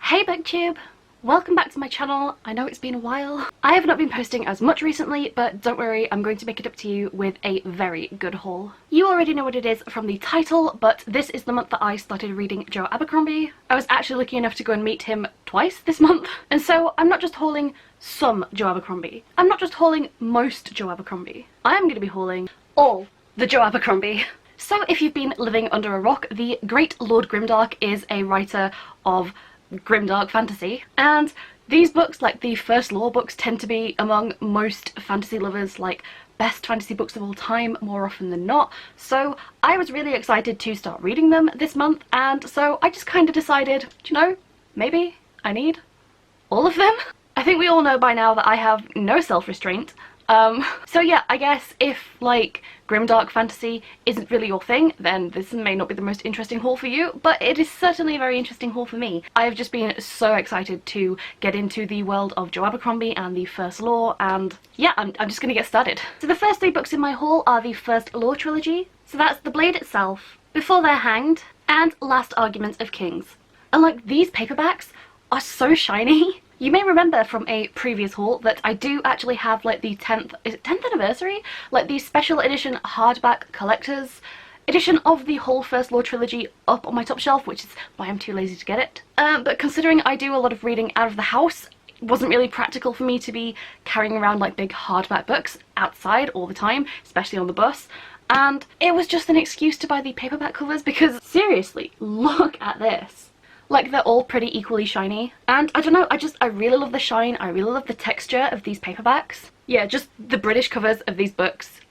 Hey BookTube! Welcome back to my channel. I know it's been a while. I have not been posting as much recently, but don't worry, I'm going to make it up to you with a very good haul. You already know what it is from the title, but this is the month that I started reading Joe Abercrombie. I was actually lucky enough to go and meet him twice this month, and so I'm not just hauling some Joe Abercrombie. I'm not just hauling most Joe Abercrombie. I am going to be hauling all the Joe Abercrombie. So if you've been living under a rock, the great Lord Grimdark is a writer of grimdark fantasy, and these books, like the First Law books, tend to be among most fantasy lovers like best fantasy books of all time more often than not. So I was really excited to start reading them this month, and so I just kind of decided, do you know, maybe I need all of them. I think we all know by now that I have no self-restraint. So yeah, I guess if like grimdark fantasy isn't really your thing, then this may not be the most interesting haul for you, but it is certainly a very interesting haul for me. I have just been so excited to get into the world of Joe Abercrombie and the First Law, and yeah, I'm just gonna get started. So the first three books in my haul are the First Law trilogy. So that's The Blade Itself, Before They're Hanged, and Last Arguments of Kings. And like, these paperbacks are so shiny. You may remember from a previous haul that I do actually have like the 10th anniversary? Like the special edition hardback collector's edition of the whole First Law trilogy up on my top shelf, which is why I'm too lazy to get it. But considering I do a lot of reading out of the house, it wasn't really practical for me to be carrying around like big hardback books outside all the time, especially on the bus. And it was just an excuse to buy the paperback covers because seriously, look at this. Like, they're all pretty equally shiny, and I don't know, I really love the shine, I really love the texture of these paperbacks. Yeah, just the British covers of these books,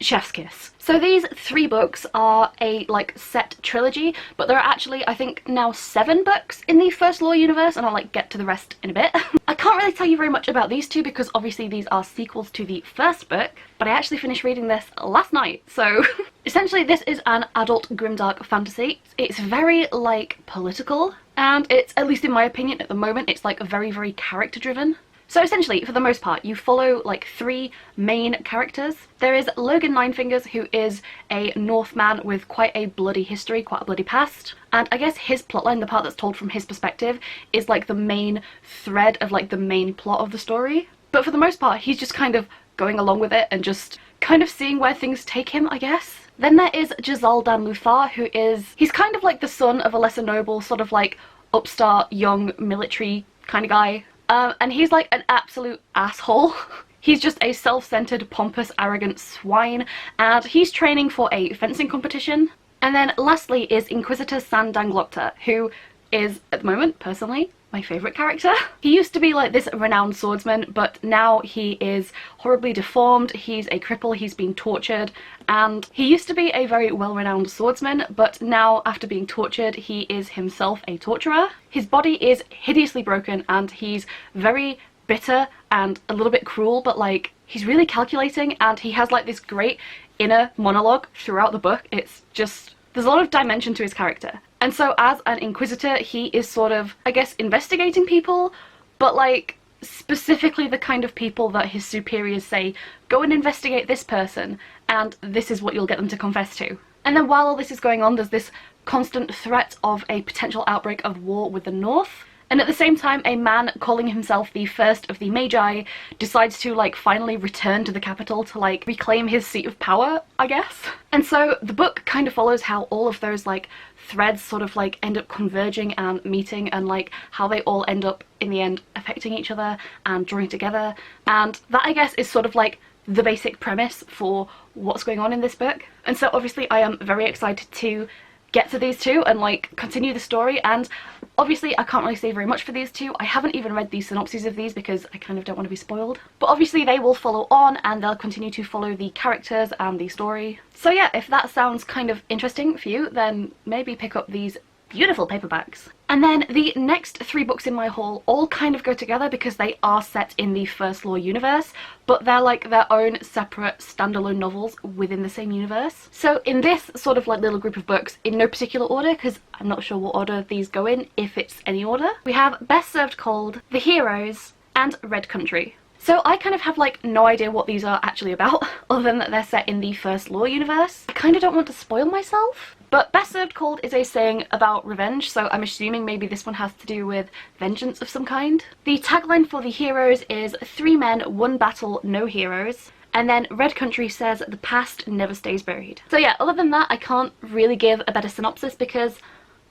chef's kiss. So these three books are a like set trilogy, but there are actually, I think, now 7 books in the First Law universe, and I'll like get to the rest in a bit. I can't really tell you very much about these two because obviously these are sequels to the first book, but I actually finished reading this last night, so essentially this is an adult grimdark fantasy. It's very like political, and it's, at least in my opinion at the moment, it's like very, very character driven. So essentially, for the most part, you follow like 3 main characters. There is Logan Ninefingers, who is a Northman with quite a bloody history, quite a bloody past. And I guess his plotline, the part that's told from his perspective, is like the main thread of like the main plot of the story. But for the most part, he's just kind of going along with it and just kind of seeing where things take him, I guess. Then there is Jazal Dan Luthar, who he's kind of like the son of a lesser noble, sort of like upstart, young, military kind of guy. And he's like an absolute asshole. He's just a self-centered, pompous, arrogant swine, and he's training for a fencing competition. And then lastly is Inquisitor San Danglocta, who is, at the moment, personally, my favourite character. He used to be like this renowned swordsman, but now he is horribly deformed, he's a cripple, he's been tortured, and he used to be a very well-renowned swordsman, but now after being tortured he is himself a torturer. His body is hideously broken and he's very bitter and a little bit cruel, but like he's really calculating, and he has like this great inner monologue throughout the book. It's just, there's a lot of dimension to his character. And so as an Inquisitor, he is sort of, I guess, investigating people, but like specifically the kind of people that his superiors say, go and investigate this person, and this is what you'll get them to confess to. And then while all this is going on, there's this constant threat of a potential outbreak of war with the North. And at the same time, a man calling himself the First of the Magi decides to like finally return to the capital to like reclaim his seat of power, I guess. And so the book kind of follows how all of those like threads sort of like end up converging and meeting, and like how they all end up in the end affecting each other and drawing together. And that, I guess, is sort of like the basic premise for what's going on in this book. And so obviously I am very excited to get to these two and like continue the story, and obviously I can't really say very much for these two. I haven't even read the synopses of these because I kind of don't want to be spoiled, but obviously they will follow on and they'll continue to follow the characters and the story. So yeah, if that sounds kind of interesting for you, then maybe pick up these beautiful paperbacks. And then the next 3 books in my haul all kind of go together because they are set in the First Law universe, but they're like their own separate standalone novels within the same universe. So in this sort of like little group of books, in no particular order, because I'm not sure what order these go in, if it's any order, we have Best Served Cold, The Heroes, and Red Country. So I kind of have like no idea what these are actually about, other than that they're set in the First Law universe. I kind of don't want to spoil myself, But best served cold is a saying about revenge, so I'm assuming maybe this one has to do with vengeance of some kind. The tagline for the heroes is 3 men, 1 battle, no heroes. And then Red Country says the past never stays buried. So yeah, other than that, I can't really give a better synopsis because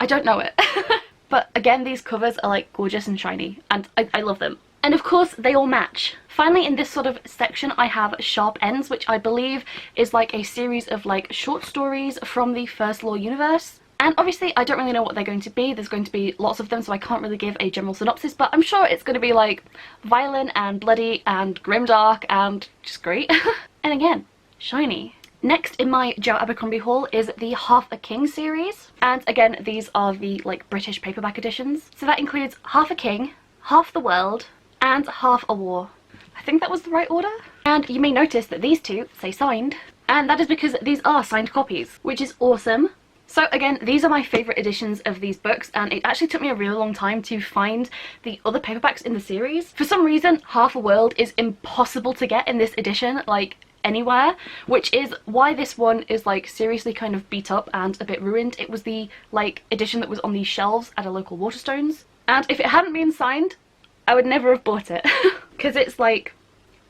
I don't know it. But again, these covers are like gorgeous and shiny, and I love them. And of course, they all match. Finally, in this sort of section, I have Sharp Ends, which I believe is like a series of like short stories from the First Law universe. And obviously, I don't really know what they're going to be. There's going to be lots of them, so I can't really give a general synopsis, but I'm sure it's going to be like violent and bloody and grimdark and just great. And again, shiny. Next in my Joe Abercrombie haul is the Half a King series. And again, these are the like British paperback editions. So that includes Half a King, Half the World, and Half a War. I think that was the right order. And you may notice that these two say signed, and that is because these are signed copies, which is awesome. So again, these are my favourite editions of these books, and it actually took me a really long time to find the other paperbacks in the series. For some reason, Half a World is impossible to get in this edition, like anywhere, which is why this one is like seriously kind of beat up and a bit ruined. It was the like edition that was on these shelves at a local Waterstones, and if it hadn't been signed, I would never have bought it. Because it's like,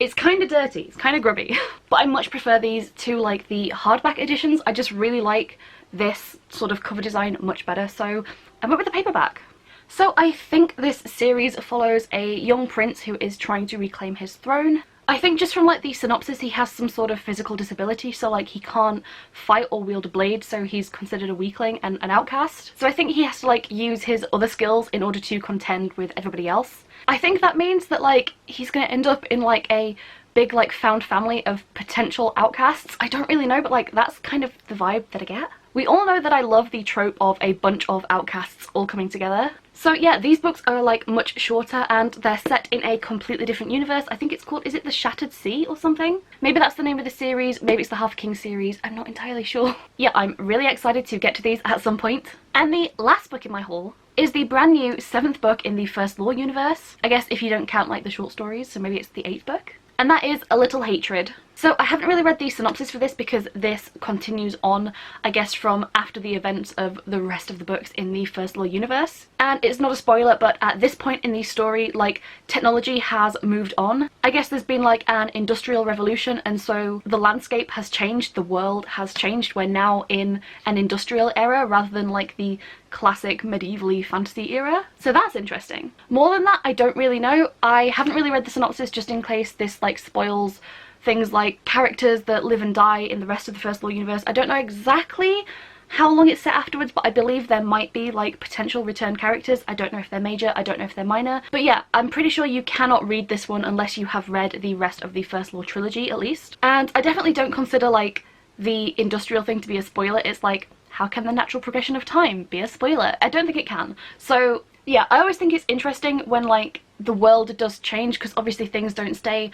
it's kind of dirty, it's kind of grubby. But I much prefer these to like the hardback editions. I just really like this sort of cover design much better, so I went with the paperback. So I think this series follows a young prince who is trying to reclaim his throne. I think just from like the synopsis, he has some sort of physical disability, so like he can't fight or wield a blade, so he's considered a weakling and an outcast. So I think he has to like use his other skills in order to contend with everybody else. I think that means that like he's gonna end up in like a big like found family of potential outcasts. I don't really know, but like that's kind of the vibe that I get. We all know that I love the trope of a bunch of outcasts all coming together. So yeah, these books are like much shorter and they're set in a completely different universe. I think it's called, is it the Shattered Sea or something? Maybe that's the name of the series, maybe it's the Half King series, I'm not entirely sure. Yeah, I'm really excited to get to these at some point. And the last book in my haul is the brand new 7th book in the First Law universe. I guess if you don't count like the short stories, so maybe it's the 8th book. And that is A Little Hatred. So I haven't really read the synopsis for this because this continues on, I guess, from after the events of the rest of the books in the First Law universe. And it's not a spoiler, but at this point in the story, like, technology has moved on. I guess there's been like an industrial revolution, and so the landscape has changed, the world has changed. We're now in an industrial era rather than like the classic medieval-y fantasy era. So that's interesting. More than that, I don't really know. I haven't really read the synopsis just in case this like spoils things like characters that live and die in the rest of the First Law universe. I don't know exactly how long it's set afterwards, but I believe there might be like potential return characters. I don't know if they're major, I don't know if they're minor. But yeah, I'm pretty sure you cannot read this one unless you have read the rest of the First Law trilogy at least. And I definitely don't consider like the industrial thing to be a spoiler. It's like, how can the natural progression of time be a spoiler? I don't think it can. So yeah, I always think it's interesting when like the world does change, because obviously things don't stay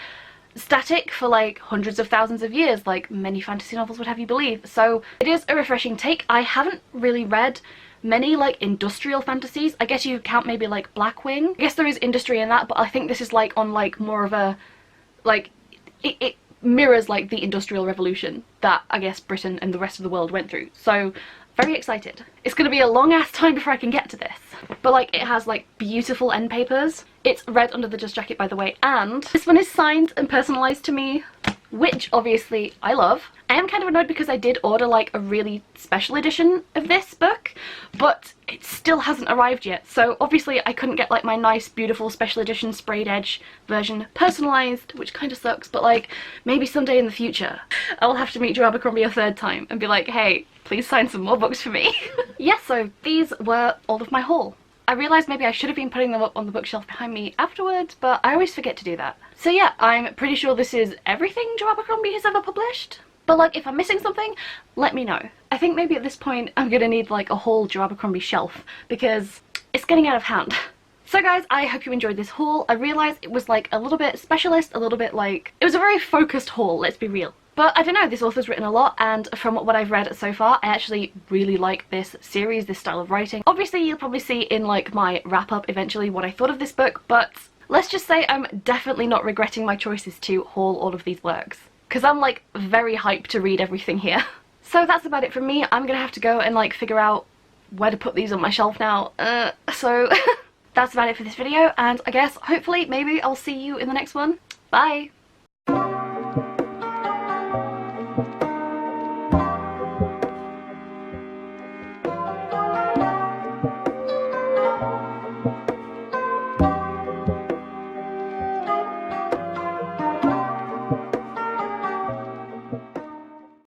static for like hundreds of thousands of years like many fantasy novels would have you believe. So it is a refreshing take. I haven't really read many like industrial fantasies. I guess you count maybe like Blackwing. I guess there is industry in that, but I think this is like on like more of a like it mirrors like the Industrial Revolution that I guess Britain and the rest of the world went through. So very excited. It's gonna be a long ass time before I can get to this, but like it has like beautiful end papers. It's red under the dust jacket, by the way, and this one is signed and personalized to me, which obviously I love. I am kind of annoyed because I did order like a really special edition of this book, but it still hasn't arrived yet. So obviously I couldn't get like my nice beautiful special edition sprayed edge version personalized, which kind of sucks, but like maybe someday in the future I'll have to meet Joe Abercrombie a third time and be like, hey, please sign some more books for me. Yes, so these were all of my haul. I realised maybe I should have been putting them up on the bookshelf behind me afterwards, but I always forget to do that. So yeah, I'm pretty sure this is everything Joe Abercrombie has ever published. But like, if I'm missing something, let me know. I think maybe at this point I'm gonna need like a whole Joe Abercrombie shelf because it's getting out of hand. So guys, I hope you enjoyed this haul. I realised it was like a little bit specialist, a little bit like... it was a very focused haul, let's be real. But I don't know, this author's written a lot, and from what I've read so far, I actually really like this series, this style of writing. Obviously, you'll probably see in like my wrap-up eventually what I thought of this book, but let's just say I'm definitely not regretting my choices to haul all of these works, because I'm like very hyped to read everything here. So that's about it from me. I'm gonna have to go and like figure out where to put these on my shelf now. So that's about it for this video, and I guess hopefully maybe I'll see you in the next one. Bye!